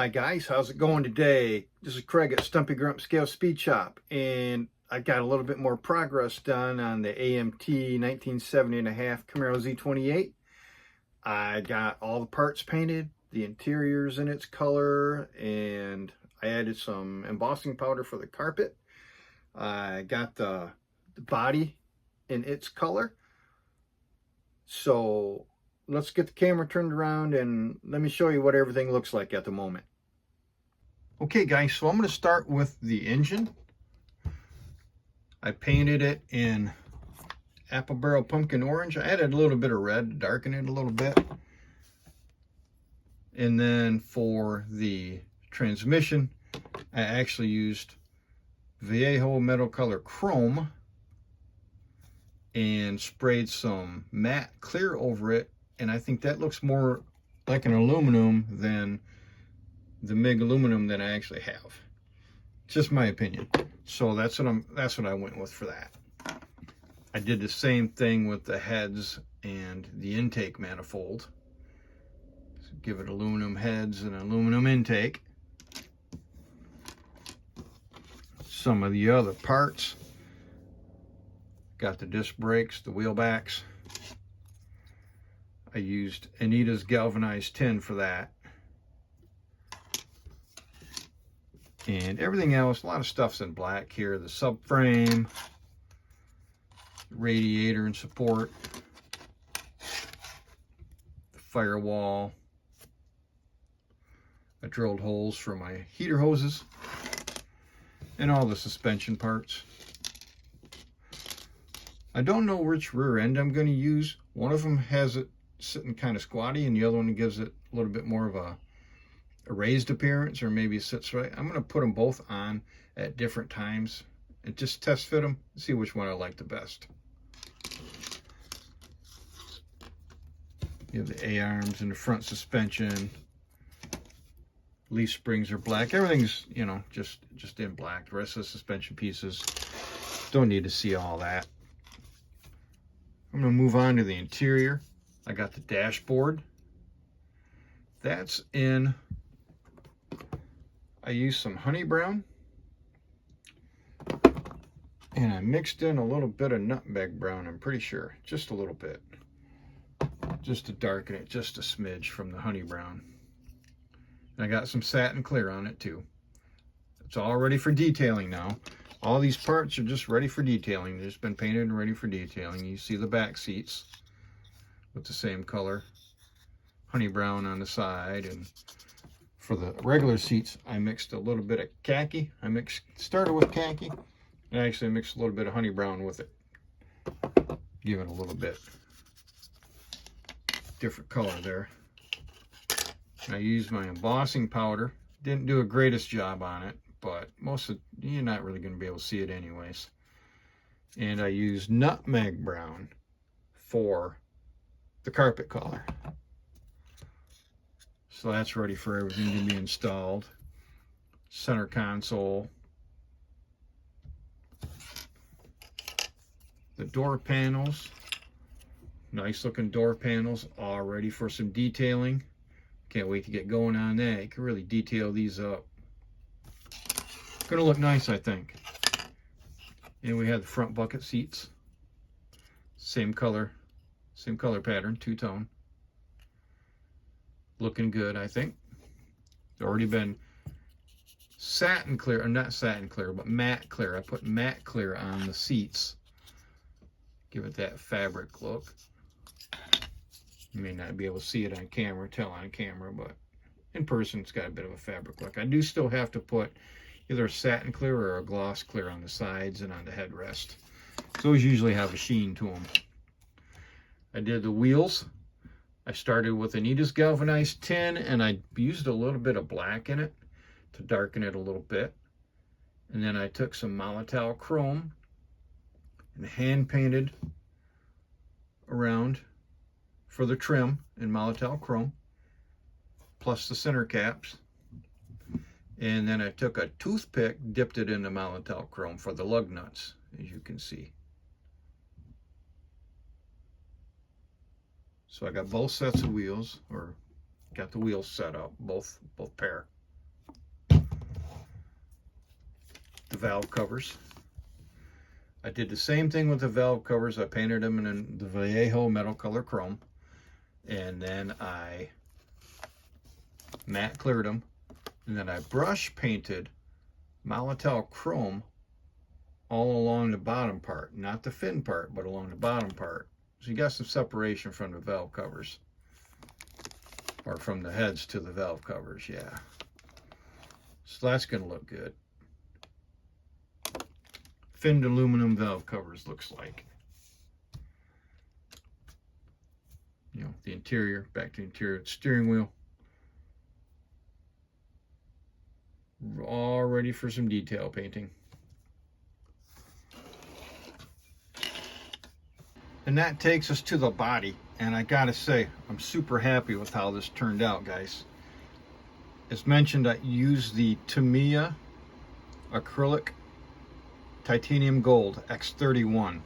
Hi guys, how's it going today? This is Craig at Stumpy Grump Scale Speed Shop, and I got a little bit more progress done on the AMT 1970.5 Camaro Z28. I got all the parts painted, the interior's in its color, and I added some embossing powder for the carpet. I got the body in its color. So let's get the camera turned around and let me show you what everything looks like at the moment. Okay guys, so I'm going to start with the engine. I painted it in apple barrel pumpkin orange. I added a little bit of red to darken it a little bit. And then for the transmission, I actually used Vallejo metal color chrome and sprayed some matte clear over it, and I think that looks more like an aluminum than the MIG aluminum that I actually have. Just my opinion. So that's what I went with for that. I did the same thing with the heads and the intake manifold. So give it aluminum heads and aluminum intake. Some of the other parts, got the disc brakes, the wheel backs. I used Anita's galvanized tin for that. And everything else, a lot of stuff's in black here. The subframe, radiator and support, the firewall. I drilled holes for my heater hoses and all the suspension parts. I don't know which rear end I'm going to use. One of them has it sitting kind of squatty, and the other one gives it a little bit more of a raised appearance, or maybe it sits right. I'm going to put them both on at different times and just test fit them, see which one I like the best. You have the A-arms and the front suspension. Leaf springs are black. Everything's, you know, just in black. The rest of the suspension pieces, don't need to see all that. I'm going to move on to the interior. I got the dashboard. That's in, I used some honey brown, and I mixed in a little bit of nutmeg brown, I'm pretty sure. Just a little bit. Just to darken it just a smidge from the honey brown. And I got some satin clear on it too. It's all ready for detailing now. All these parts are just ready for detailing. They've just been painted and ready for detailing. You see the back seats with the same color, honey brown on the side. And for the regular seats, I mixed a little bit of khaki. Started with khaki, and I actually mixed a little bit of honey brown with it. Give it a little bit different color there. I used my embossing powder. Didn't do a greatest job on it, but you're not really going to be able to see it anyways. And I used nutmeg brown for the carpet color. So that's ready for everything to be installed. Center console. The door panels. Nice looking door panels, all ready for some detailing. Can't wait to get going on that. You can really detail these up. Gonna look nice, I think. And we have the front bucket seats. Same color pattern, two-tone. Looking good, I think. It's already been satin clear, or not satin clear, but matte clear. I put matte clear on the seats. Give it that fabric look. You may not be able to see it on camera, tell on camera, but in person it's got a bit of a fabric look. I do still have to put either a satin clear or a gloss clear on the sides and on the headrest. Those usually have a sheen to them. I did the wheels. I started with Anita's galvanized tin, and I used a little bit of black in it to darken it a little bit. And then I took some Molitor chrome and hand painted around for the trim in Molitor chrome, plus the center caps. And then I took a toothpick, dipped it into Molitor chrome for the lug nuts, as you can see. So I got both sets of wheels, or got the wheels set up, both pair. the valve covers. I did the same thing with the valve covers. I painted them in the Vallejo metal color chrome, and then I matte cleared them, and then I brush painted Molitor chrome all along the bottom part, not the fin part, but along the bottom part. So you got some separation from the valve covers, or from the heads to the valve covers, yeah. So that's gonna look good. Finned aluminum valve covers looks like. You know, the interior, back to the interior, steering wheel. All ready for some detail painting. And that takes us to the body. And I gotta say, I'm super happy with how this turned out, guys. As mentioned, I used the Tamiya acrylic Titanium Gold X-31,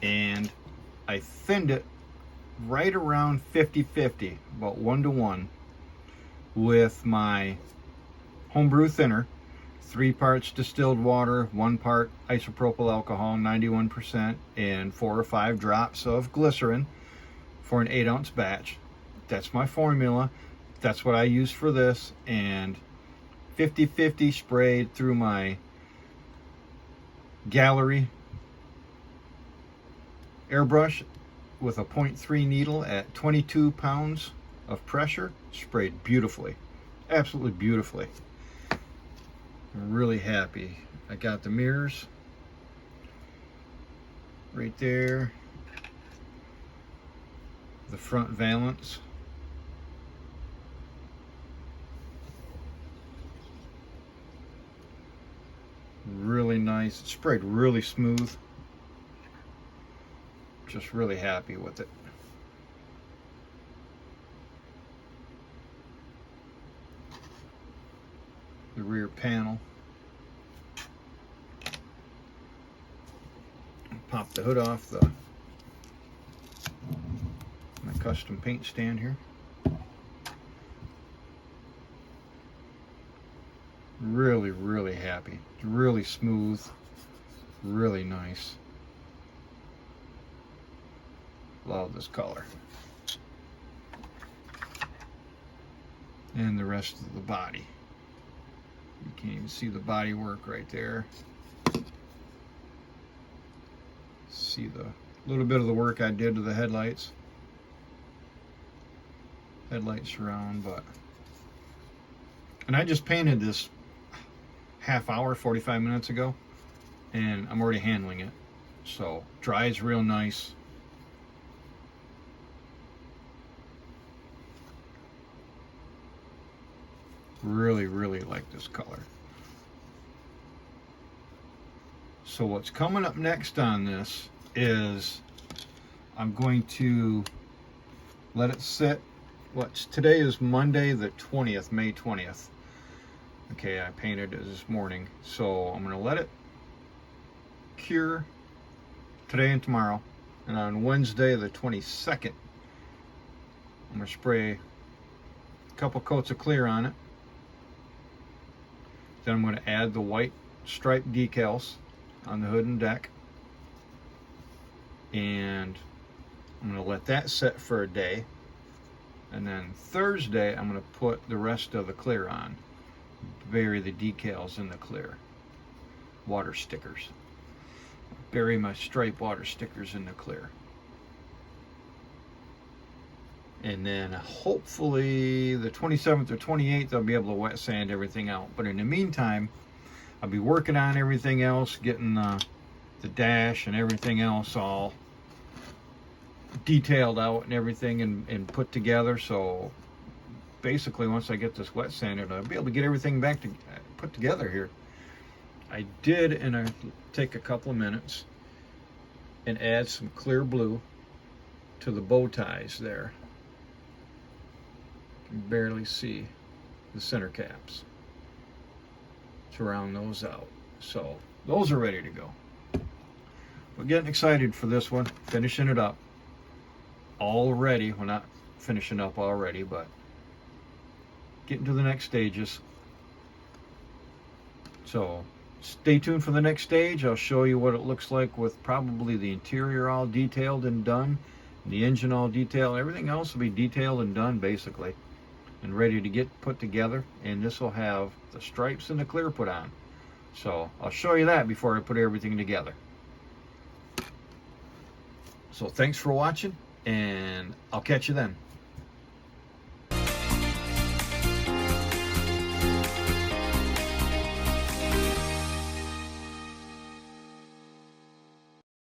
and I thinned it right around 50-50, about 1-to-1, with my homebrew thinner, 3 parts distilled water, 1 part isopropyl alcohol, 91%, and 4 or 5 drops of glycerin for an 8-ounce batch. That's my formula. That's what I use for this, and 50-50 sprayed through my gallery airbrush with a 0.3 needle at 22 pounds of pressure. Sprayed beautifully, absolutely beautifully. I'm really happy. I got the mirrors right there, the front valance. Really nice. It sprayed really smooth. Just really happy with it. The rear panel. Pop the hood off my custom paint stand here. Really, really happy. Really smooth. Really nice. Love this color. And the rest of the body. You can't even see the body work right there. See the little bit of the work I did to the headlights. Headlight surround, but... And I just painted this half hour, 45 minutes ago, and I'm already handling it. So, dries real nice. Really, really like this color. So what's coming up next on this is I'm going to let it sit. Today is Monday the 20th, May 20th. Okay, I painted it this morning. So I'm going to let it cure today and tomorrow. And on Wednesday the 22nd, I'm going to spray a couple coats of clear on it. Then I'm going to add the white striped decals on the hood and deck. And I'm going to let that set for a day. And then Thursday, I'm going to put the rest of the clear on. Bury the decals in the clear. Water stickers. Bury my stripe water stickers in the clear. And then hopefully the 27th or 28th, I'll be able to wet sand everything out. But in the meantime, I'll be working on everything else, getting the dash and everything else all detailed out and everything and put together. So basically, once I get this wet sanded, I'll be able to get everything back to put together here. I did, and I take a couple of minutes and add some clear blue to the bow ties there. You can barely see the center caps to round those out. So those are ready to go. We're getting excited for this one, finishing it up already. Well, not finishing up already, but getting to the next stages. So Stay tuned for the next stage. I'll show you what it looks like with probably the interior all detailed and done, the engine all detailed. Everything else will be detailed and done basically, and ready to get put together. And this will have the stripes and the clear put on. So I'll show you that before I put everything together. So thanks for watching, and I'll catch you then.